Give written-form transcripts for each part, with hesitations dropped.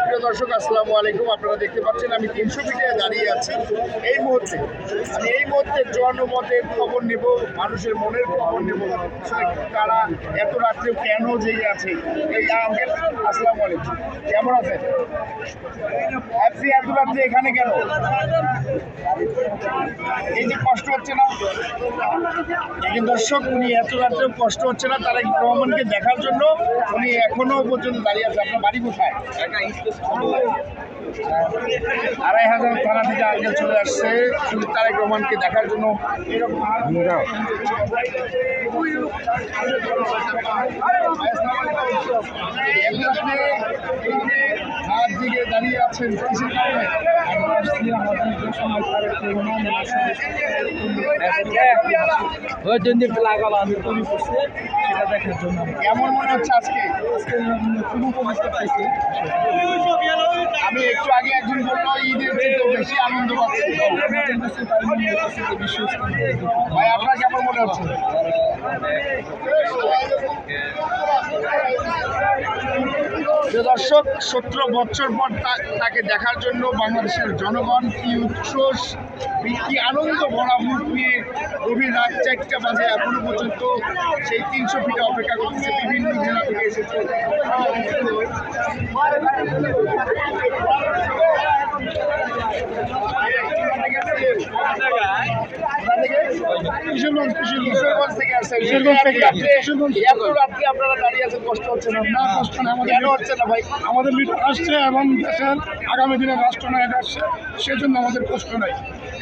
প্রিয় দর্শক, আসসালামু আলাইকুম। আপনারা দেখতে পাচ্ছেন আমি 300 ফিটে দাঁড়িয়ে আছি। এই মুহূর্তে জনমতের খবর নেব, মানুষের মনের খবর নেব, তারা এত রাত্রে কেন জেগে আছে। এই আঙ্কেল, আসসালামু আলাইকুম, কেমন আছেন? আপনি এত রাত্রে এখানে কেন? এই যে কষ্ট হচ্ছে না? দেখেন দর্শক, উনি এত রাত্রে কষ্ট হচ্ছে না তারেক রহমানকে দেখার জন্য উনি এখনো পর্যন্ত দাঁড়িয়ে আছে। আপনার বাড়ি কোথায়? ২,৫০০ থানা থেকে আঙ্কেল চলে আসছে শুধু তারেক রহমানকে দেখার জন্য। এরকম হাত দিকে দাঁড়িয়ে আছেন কিসের কারণে? কেমন মনে হচ্ছে আজকে? আমি একটু আগে একজন বললো ঈদের চেয়ে বেশি আনন্দ পাচ্ছি। ভাই, আপনার কেমন মনে হচ্ছে? দর্শক, 17 বছর পর তাকে দেখার জন্য বাংলাদেশের জনগণ কি উচ্ছ্বাস, কি আনন্দ ভরা মুখ নিয়ে গভীর রাত 4টা বাজে এখনো পর্যন্ত সেই 300 ফিটে অপেক্ষা করতেছে। বিভিন্ন জেলা থেকে এসেছে। আপনারা দাঁড়িয়ে আছেন, কষ্ট হচ্ছে না? কষ্ট না, কেন হচ্ছে না ভাই? আমাদের লিডার আসছে এবং দেশের আগামী দিনের রাষ্ট্রনায়ক আসছে, সেজন্য আমাদের কষ্ট নাই।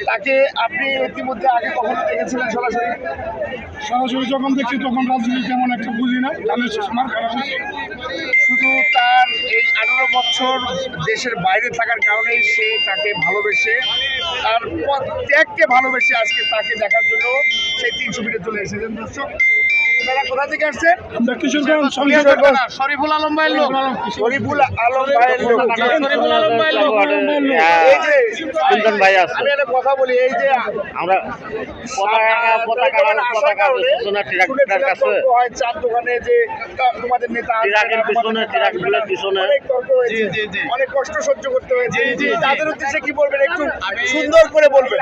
তাকে আপনি ইতিমধ্যে আগে কখনো দেখেছিলেন সরাসরি? সরাসরি যখন দেখছি তখন রাজনীতি তেমন একটা বুঝি না, জানিস আমার খারাপ হয়েছে। শুধু তার এই 18 বছর দেশের বাইরে থাকার কারণেই সে তাকে ভালোবেসে, তার ত্যাগকে ভালোবেসে আজকে তাকে দেখার জন্য সেই 300 ফিটে চলে এসেছেন। দর্শক, আপনারা কোথা থেকে আসছেন? শরীফুল আলম ভাইয়ের লোক। শরীফুল আলম ভাইয়ের লোক। আমি একটা কথা বলি, এই যে আমরা চার দোকানে যে তোমাদের নেতা অনেক কষ্ট সহ্য করতে হয়েছে, তাদের উদ্দেশ্যে কি বলবেন? একটু সুন্দর করে বলবেন।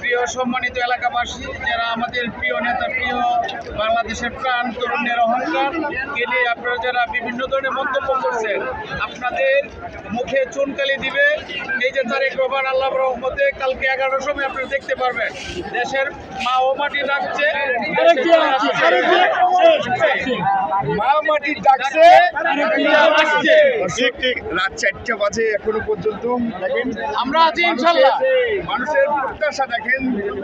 প্রিয় সম্মানিত এলাকাবাসী, যারা আমাদের প্রিয় নেতা, প্রিয় বাংলাদেশের প্রাণ, তরুণের অহংকার এনে আপনারা যারা বিভিন্ন ধরনের মন্তব্য করছেন, আপনাদের মুখে চুনকালি দিবে। এই যে তারেক রহমান আল্লাহর রহমতে কালকে 11টার সময় আপনারা দেখতে পারবেন দেশের মা ও মাটি ডাকছে, মা মাটি ডাকছে। রাত 4টা বাজে এখনো পর্যন্ত দেখেন আমরা আছি ইনশাল্লাহ। মানুষের প্রত্যাশা দেখেন,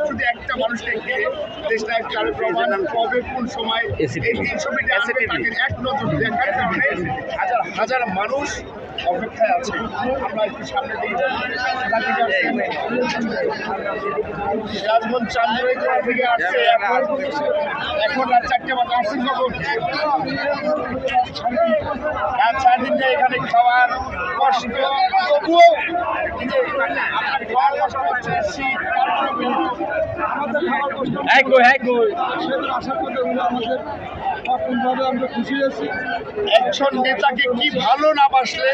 শুধু একটা মানুষকে ঘিরে দেশটা তারেক রহমান কবে কোন সময় এই 300 ফিটে আসবে তাকে এক নজর দেখার কারণে হাজার হাজার মানুষ অপেক্ষায় আছে। আমরা একটু সামনে দিকে রাজগঞ্জ চান্দুরাই থেকে আসছে। এখন রাত 4টা বাজে আসছেন কখন? রাত 4:30 এখানে খাওয়ার কষ্ট, তবুও আপনার খাওয়ার কষ্ট হচ্ছে, শীত, আমাদের খাওয়ার কষ্ট। আমরা খুশি আছি। একজন নেতাকে কি ভালো না বাসলে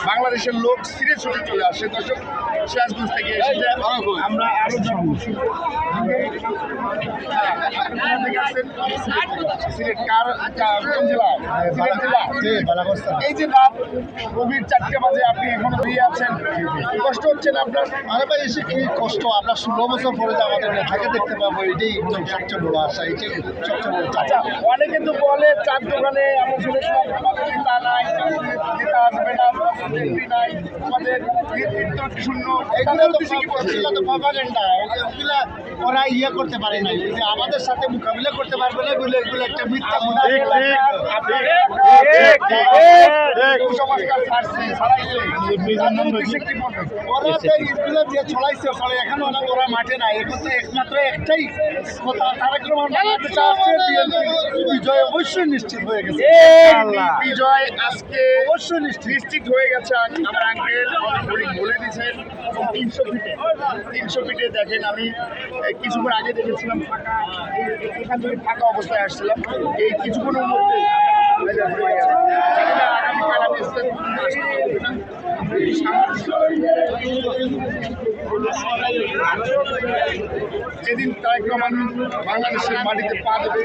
বাংলাদেশের লোক ছিঁড়ে ছুটে চলে আসে। দর্শক, সিরাজগঞ্জ থেকে এসেছে। আমরা আরো এই যে রাত গভীর 4টা বাজে আপনি এখনো দিয়ে আছেন, কষ্ট হচ্ছে না আপনার? আরে ভাই, এসে কি কষ্ট, আমরা 16 বছর পরে যে আমাদের নেতাকে দেখতে পাবো, এটাই সবচেয়ে বড় আশা, এটাই সবচেয়ে বড়। আচ্ছা, অনেকে তো বলে চার দোকানে আমরা শুনেছিলাম আমাদের নেতা নাই, নেতা আসবে না, নাই, আমাদের নেতৃত্ব শূন্য। এখানে তো প্রপাগান্ডা, ওগুলা ওরা ইয়ে করতে পারে নাই, যে আমাদের সাথে মোকাবিলা করতে পারবে না বলে এগুলো একটা মিথ্যা। কুসংস্কার ছাড়ছে, ছাড়াইছে। ওরা তো স্কুলে দিয়ে ছড়াইছে, এখানে ওরা মাঠে নাই। এখন তো একমাত্র একটাই কথা, তারেক রহমান বাংলাদেশে আসছে, বিজয় অবশ্যই নিশ্চিত হয়ে গেছে। বিজয় আজকে অবশ্যই নিশ্চিত হয়ে গেছে। আমার আঙ্কেল বলে দিয়েছেন 300 ফিটে দেখেন। আমি কিছুক্ষণ আগে দেখেছিলাম ফাঁকা, এখান থেকে ফাঁকা অবস্থায় আসছিলাম। এই কিছুক্ষণের মধ্যে আগামীকাল যেদিন তারেক রহমান বাংলাদেশের মাটিতে পা দেবে,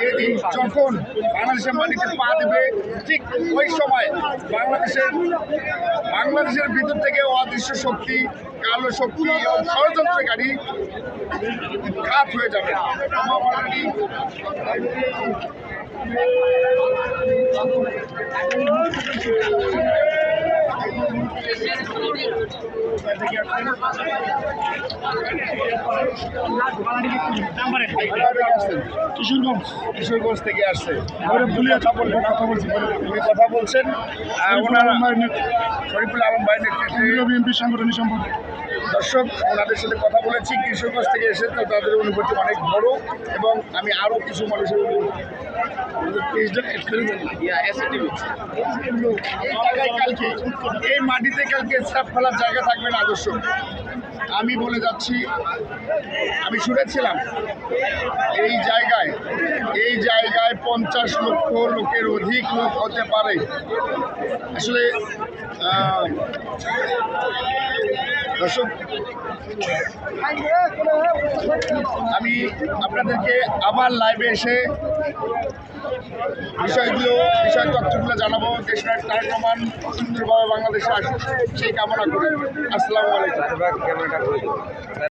যেদিন যখন বাংলাদেশের মাটিতে পা দেবে, ঠিক ওই সময় বাংলাদেশের ভিতর থেকে অদৃশ্য শক্তি, কালো শক্তি এবং ষড়যন্ত্রকারী ঘাত হয়ে যাবে। কিশোরগঞ্জ থেকে আসছে। উনি কথা বলছেন শরীফুল আলম ভাই নেতৃত্বে বিএনপি সাংগঠনিক সম্পাদক। দর্শক, ওনাদের সাথে কথা বলেছি। কিশোরগঞ্জ থেকে এসে তো তাদের অনুভূতি অনেক বড়, এবং আমি আরও কিছু মানুষের এই জায়গায় কালকে এই মাটিতে কালকে চাপ ফেলার জায়গা থাকবে না। আদর্শ আমি বলে যাচ্ছি, আমি শুনেছিলাম এই জায়গায় 50 লক্ষ লোকের অধিক লোক হতে পারে। আসলে দর্শক, আমি আপনাদেরকে আবার লাইভে এসে বিষয় তথ্যগুলো জানাবো। দেশনায়ক তারেক রহমান সুন্দরভাবে বাংলাদেশে আসুক সেই কামনা করি। আসসালামু আলাইকুম।